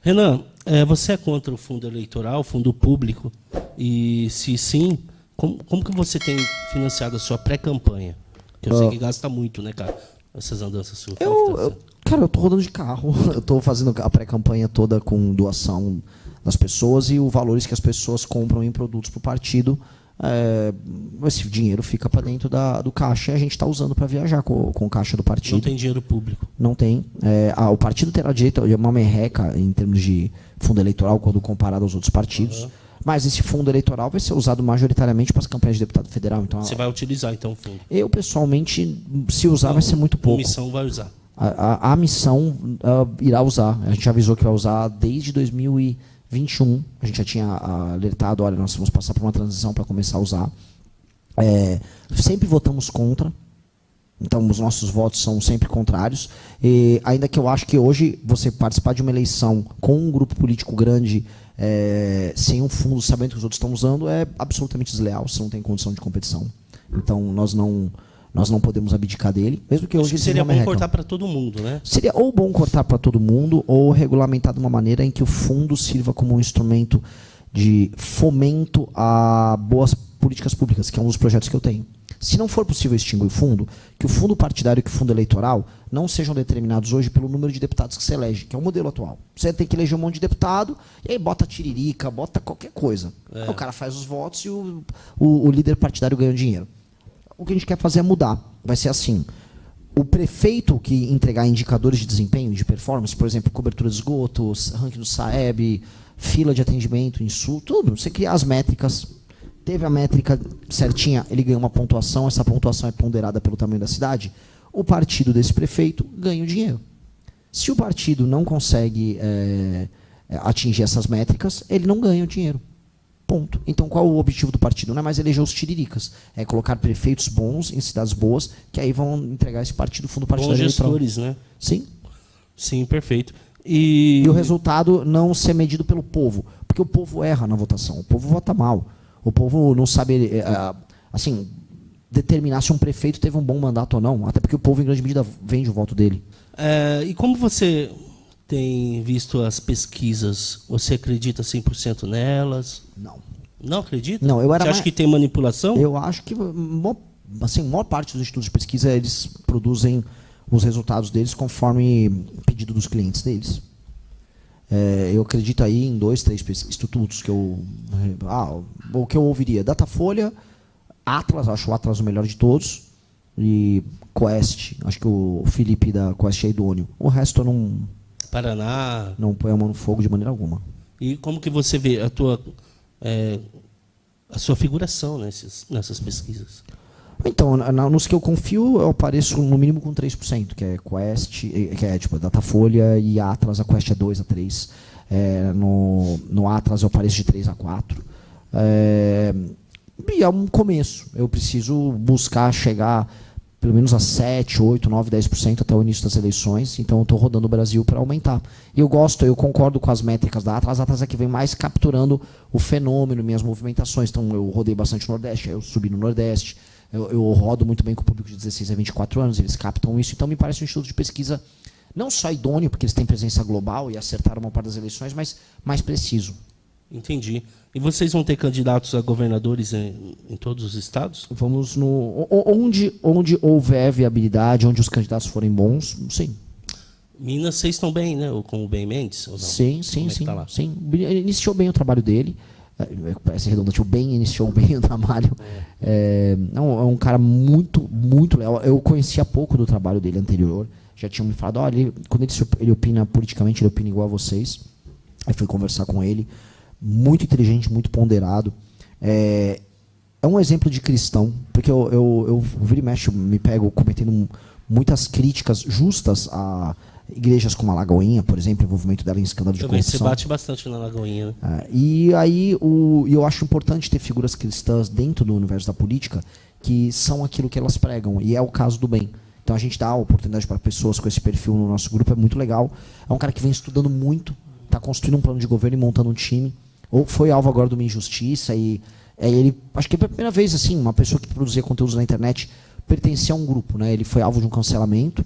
Renan, você é contra o fundo eleitoral, fundo público? E se sim, como que você tem financiado a sua pré-campanha? Que eu sei que gasta muito, né, cara? Essas andanças suas. Cara, eu tô rodando de carro. Eu tô fazendo a pré-campanha toda com doação das pessoas e os valores que as pessoas compram em produtos pro partido. Esse dinheiro fica para dentro do caixa e a gente está usando para viajar com o caixa do partido. Não tem dinheiro público. Não tem. O partido terá direito a uma merreca em termos de fundo eleitoral quando comparado aos outros partidos. Uhum. Mas esse fundo eleitoral vai ser usado majoritariamente para as campanhas de deputado federal. Então, você vai utilizar, então, o fundo? Eu, pessoalmente, se usar, vai ser muito pouco. A missão vai usar? A missão irá usar. A gente avisou que vai usar desde 2021. A gente já tinha alertado, olha, nós vamos passar por uma transição para começar a usar. Sempre votamos contra. Então, os nossos votos são sempre contrários. E ainda que eu acho que hoje você participar de uma eleição com um grupo político grande, sem um fundo, sabendo que os outros estão usando, é absolutamente desleal. Você não tem condição de competição. Então, nós não podemos abdicar dele. Mesmo que hoje seria bom cortar para todo mundo, né? Seria ou bom cortar para todo mundo, ou regulamentar de uma maneira em que o fundo sirva como um instrumento de fomento a boas políticas públicas, que é um dos projetos que eu tenho. Se não for possível extinguir o fundo, que o fundo partidário e que o fundo eleitoral não sejam determinados hoje pelo número de deputados que se elege, que é o modelo atual. Você tem que eleger um monte de deputado, e aí bota tiririca, bota qualquer coisa. Aí o cara faz os votos e o líder partidário ganha o dinheiro. O que a gente quer fazer é mudar. Vai ser assim. O prefeito que entregar indicadores de desempenho, de performance, por exemplo, cobertura de esgoto, ranking do Saeb, fila de atendimento, insulto, tudo. Você criar as métricas. Teve a métrica certinha, ele ganha uma pontuação, essa pontuação é ponderada pelo tamanho da cidade, o partido desse prefeito ganha o dinheiro. Se o partido não consegue atingir essas métricas, ele não ganha o dinheiro. Ponto. Então, qual o objetivo do partido? Não é mais eleger os tiriricas, é colocar prefeitos bons em cidades boas, que aí vão entregar esse partido, fundo partidário. Bons gestores, né? Sim. Sim, perfeito. E o resultado não ser medido pelo povo, porque o povo erra na votação, o povo vota mal. O povo não sabe determinar se um prefeito teve um bom mandato ou não, até porque o povo, em grande medida, vende o voto dele. E como você tem visto as pesquisas? Você acredita 100% nelas? Não. Não acredita? Não, você acha que tem manipulação? Eu acho que a maior parte dos institutos de pesquisa eles produzem os resultados deles conforme pedido dos clientes deles. Eu acredito aí em 2, 3 institutos que o que eu ouviria: Datafolha, Atlas, acho o Atlas o melhor de todos, e Quest, acho que o Felipe da Quest é idôneo. O resto eu não... Paraná... Não põe a mão no fogo de maneira alguma. E como que você vê a sua figuração nessas pesquisas? Então, nos que eu confio, eu apareço no mínimo com 3%, que é Quest, que é tipo Datafolha, e Atlas, a Quest é 2 a 3. No Atlas eu apareço de 3 a 4. E é um começo. Eu preciso buscar chegar pelo menos a 7, 8, 9, 10% até o início das eleições. Então eu estou rodando o Brasil para aumentar. E eu concordo com as métricas da Atlas. A Atlas é que vem mais capturando o fenômeno, minhas movimentações. Então eu rodei bastante no Nordeste, aí eu subi no Nordeste. Eu rodo muito bem com o público de 16 a 24 anos, eles captam isso. Então, me parece um instituto de pesquisa não só idôneo, porque eles têm presença global e acertaram uma parte das eleições, mas mais preciso. Entendi. E vocês vão ter candidatos a governadores em todos os estados? Vamos onde houver viabilidade, onde os candidatos forem bons, sim. Minas, vocês estão bem, né? Com o Ben Mendes? Ou não? Sim. Sim. Iniciou bem o trabalho dele. Parece redundante, o Ben iniciou bem o trabalho. É um cara muito, muito leal. Eu conhecia pouco do trabalho dele anterior. Já tinham me falado, olha, quando ele opina politicamente, ele opina igual a vocês. Aí fui conversar com ele. Muito inteligente, muito ponderado. É um exemplo de cristão, porque eu vira e mexe, me pego cometendo muitas críticas justas a igrejas como a Lagoinha, por exemplo, o envolvimento dela em escândalo de corrupção. Você bate bastante na Lagoinha. Né? E aí eu acho importante ter figuras cristãs dentro do universo da política que são aquilo que elas pregam, e é o caso do Ben. Então a gente dá a oportunidade para pessoas com esse perfil no nosso grupo, é muito legal. É um cara que vem estudando muito, está construindo um plano de governo e montando um time. Ou foi alvo agora de uma injustiça, e ele, acho que pela primeira vez, assim, uma pessoa que produzia conteúdos na internet pertencia a um grupo, né? Ele foi alvo de um cancelamento,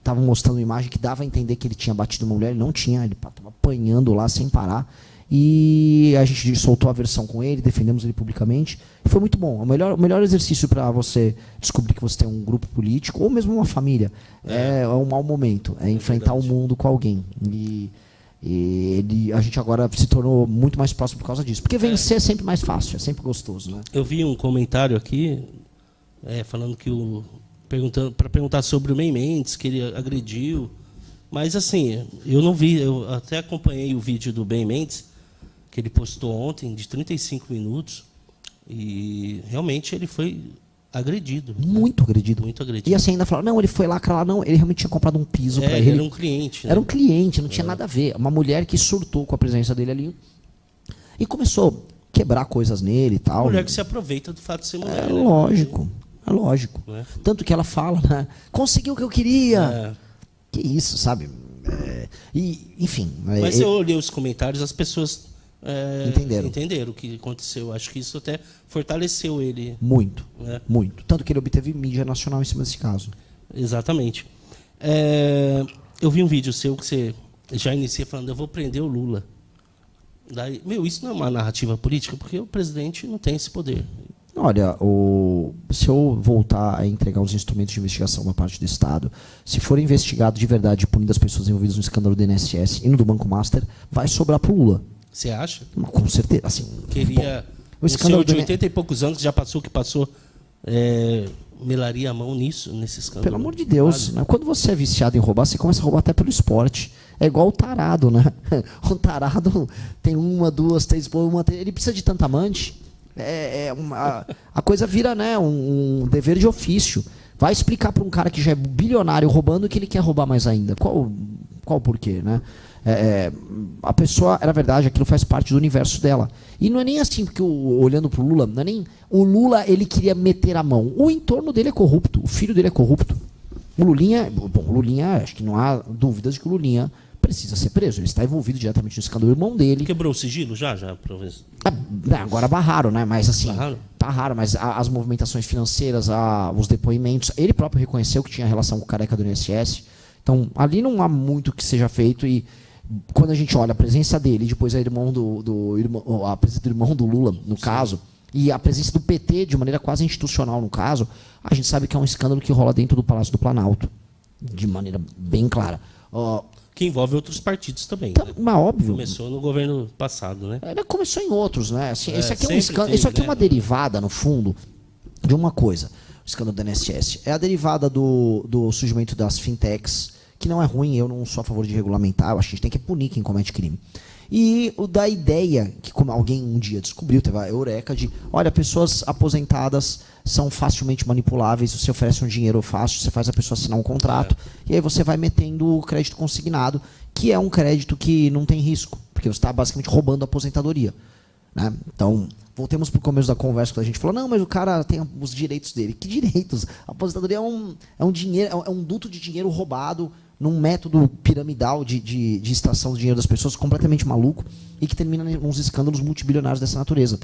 estavam mostrando uma imagem que dava a entender que ele tinha batido uma mulher, ele não tinha, ele estava apanhando lá sem parar. E a gente soltou a versão com ele, defendemos ele publicamente. E foi muito bom. O melhor exercício para você descobrir que você tem um grupo político, ou mesmo uma família, é um mau momento. É enfrentar o mundo com alguém. A gente agora se tornou muito mais próximo por causa disso. Porque vencer é sempre mais fácil, é sempre gostoso. Né? Eu vi um comentário aqui, falando que para perguntar sobre o Mendes, que ele agrediu. Mas assim, eu não vi, eu até acompanhei o vídeo do Ben Mendes, que ele postou ontem, de 35 minutos, e realmente ele foi agredido. Muito agredido. Muito agredido. E assim, ainda falaram, não, ele foi lá, não, ele realmente tinha comprado um piso para ele. Era um cliente. Né? Era um cliente, não tinha nada a ver. Uma mulher que surtou com a presença dele ali e começou a quebrar coisas nele e tal. Uma mulher que se aproveita do fato de ser mulher. É lógico, é lógico. Tanto que ela fala, né, conseguiu o que eu queria. Que isso, sabe? Enfim. Mas eu olhei os comentários, as pessoas entenderam o que aconteceu. Acho que isso até fortaleceu ele. Muito, muito. Tanto que ele obteve mídia nacional em cima desse caso. Exatamente. Eu vi um vídeo seu que você já inicia falando, eu vou prender o Lula. Daí, isso não é uma narrativa política, porque o presidente não tem esse poder. Olha, se eu voltar a entregar os instrumentos de investigação da parte do Estado, se for investigado de verdade e punido as pessoas envolvidas no escândalo do INSS e no do Banco Master, vai sobrar para o Lula. Você acha? Com certeza. Assim, o senhor de 80 e poucos anos, que já passou o que passou, melaria a mão nesse escândalo? Pelo amor de Deus. Né? Quando você é viciado em roubar, você começa a roubar até pelo esporte. É igual o tarado, né? O tarado tem uma, duas, três, ele precisa de tanta amante. A coisa vira, né, um dever de ofício. Vai explicar para um cara que já é bilionário roubando que ele quer roubar mais ainda. Qual o porquê, né? A pessoa, na verdade, aquilo faz parte do universo dela. E não é nem assim, porque olhando para o Lula, não é nem o Lula, ele queria meter a mão. O entorno dele é corrupto, o filho dele é corrupto. O Lulinha, acho que não há dúvidas de que o Lulinha precisa ser preso. Ele está envolvido diretamente no escândalo do irmão dele. Quebrou o sigilo já? Agora barraram, né? Mas assim, barraram, mas as movimentações financeiras, os depoimentos, ele próprio reconheceu que tinha relação com o careca do INSS. Então, ali não há muito que seja feito e quando a gente olha a presença dele, depois a presença do irmão do Lula, no caso, e a presença do PT de maneira quase institucional no caso, a gente sabe que é um escândalo que rola dentro do Palácio do Planalto, de maneira bem clara. Que envolve outros partidos também. Mas óbvio. Começou no governo passado, né? Ela começou em outros, né? Assim, esse aqui é um escândalo. Isso aqui é uma derivada, no fundo, de uma coisa. O escândalo do INSS. É a derivada do surgimento das fintechs, que não é ruim, eu não sou a favor de regulamentar, eu acho que a gente tem que punir quem comete crime. E o da ideia, que como alguém um dia descobriu, teve a eureka de, olha, pessoas aposentadas são facilmente manipuláveis, você oferece um dinheiro fácil, você faz a pessoa assinar um contrato, e aí você vai metendo o crédito consignado, que é um crédito que não tem risco, porque você está basicamente roubando a aposentadoria. Né? Então, voltemos para o começo da conversa, quando a gente falou, não, mas o cara tem os direitos dele. Que direitos? A aposentadoria é um dinheiro, é um duto de dinheiro roubado num método piramidal de extração do dinheiro das pessoas completamente maluco e que termina nos escândalos multibilionários dessa natureza.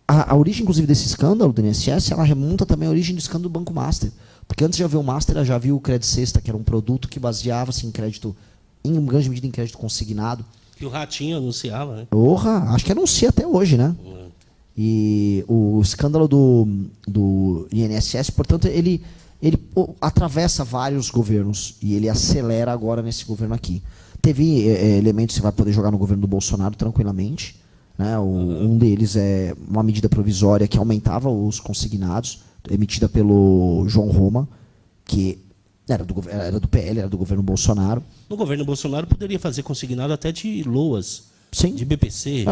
A origem, inclusive, desse escândalo do INSS, ela remonta também à origem do escândalo do Banco Master. Porque antes de haver o Master, já havia o Credit Sexta, que era um produto que baseava-se em crédito, em grande medida em crédito consignado. Que o Ratinho anunciava, né? Acho que anuncia até hoje, né? E o escândalo do INSS, portanto, ele atravessa vários governos e ele acelera agora nesse governo aqui. Teve elementos que você vai poder jogar no governo do Bolsonaro tranquilamente. Né? Um deles é uma medida provisória que aumentava os consignados, emitida pelo João Roma, que era do PL, era do governo Bolsonaro. No governo Bolsonaro poderia fazer consignado até de LOAS, sim, de BPC.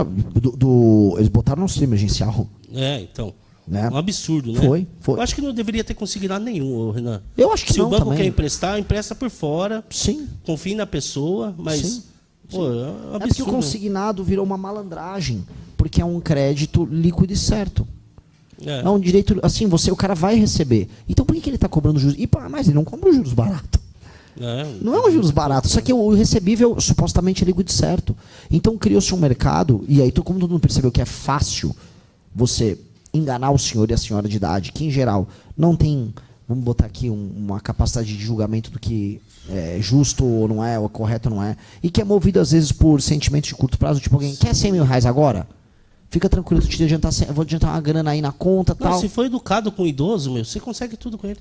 Eles botaram no auxílio emergencial. Então. Né? Um absurdo, né? Foi. Eu acho que não deveria ter consignado nenhum, Renan. Eu acho que se não, o banco também quer emprestar, empresta por fora. Sim. Confie na pessoa, mas sim. Pô, é um absurdo. É porque o consignado virou uma malandragem, porque é um crédito líquido e certo. É um direito, assim, o cara vai receber. Então por que ele está cobrando juros? Mas ele não cobra juros barato. Não é um juros barato, só que o recebível supostamente é líquido e certo. Então criou-se um mercado, e aí como todo mundo percebeu que é fácil você enganar o senhor e a senhora de idade, que em geral não tem vamos botar aqui uma capacidade de julgamento do que é justo ou não é, ou correto ou não é, e que é movido às vezes por sentimentos de curto prazo, tipo alguém quer 100 mil reais agora? Fica tranquilo, vou adiantar uma grana aí na conta e tal. Se for educado com o idoso, você consegue tudo com ele.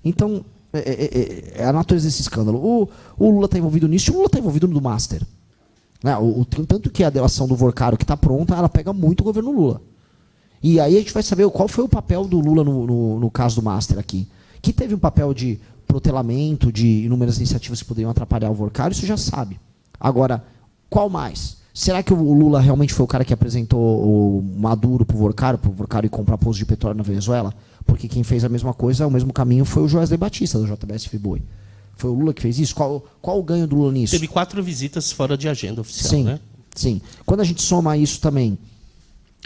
Então, é a natureza desse escândalo. O Lula está envolvido nisso e o Lula está envolvido no do Master. Né? Tanto que a delação do Vorcaro que está pronta, ela pega muito o governo Lula. E aí a gente vai saber qual foi o papel do Lula no caso do Master aqui. Que teve um papel de protelamento, de inúmeras iniciativas que poderiam atrapalhar o Vorcaro, isso já sabe. Agora, qual mais? Será que o Lula realmente foi o cara que apresentou o Maduro para o Vorcaro ir comprar poços de petróleo na Venezuela? Porque quem fez a mesma coisa, o mesmo caminho, foi o Joesley Batista, do JBS Friboi. Foi o Lula que fez isso? Qual o ganho do Lula nisso? Teve 4 visitas fora de agenda oficial, sim, né? Sim. Quando a gente soma isso também,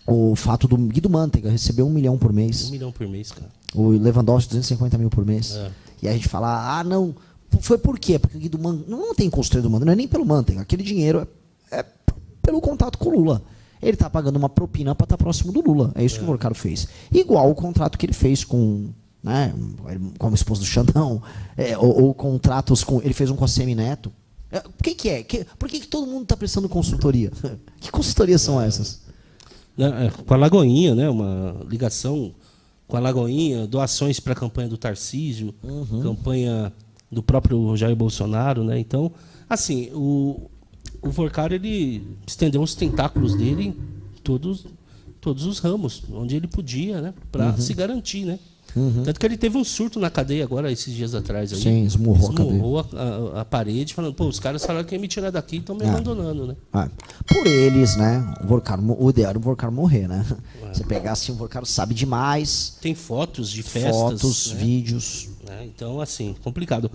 o fato do Guido Mantega receber 1 milhão por mês. 1 milhão por mês, cara. O Lewandowski, 250 mil por mês. É. E aí a gente fala, não, foi por quê? Porque o Guido Mantega não tem consultoria do Mantega, não é nem pelo Mantega. Aquele dinheiro é pelo contato com o Lula. Ele está pagando uma propina para estar próximo do Lula. É isso que o Vorcaro fez. Igual o contrato que ele fez com a esposa do Xandão, ou contratos com. Ele fez um com a Semineto. Por que todo mundo está prestando consultoria? Que consultorias são essas? Com a Lagoinha, né? Uma ligação com a Lagoinha, doações para a campanha do Tarcísio, campanha do próprio Jair Bolsonaro, né? Então, assim, o Vorcaro, ele estendeu os tentáculos dele em todos os ramos, onde ele podia, né? Para se garantir, né? Tanto que ele teve um surto na cadeia agora, esses dias atrás. Aí. Sim, esmurrou a parede, falando, os caras falaram que ia me tirar daqui e estão me abandonando, né? Por eles, né? O ideal era o Vorcaro morrer, né? Você pegar assim, o Vorcaro sabe demais. Tem fotos de festas. Fotos, vídeos. Né? Então, assim, complicado.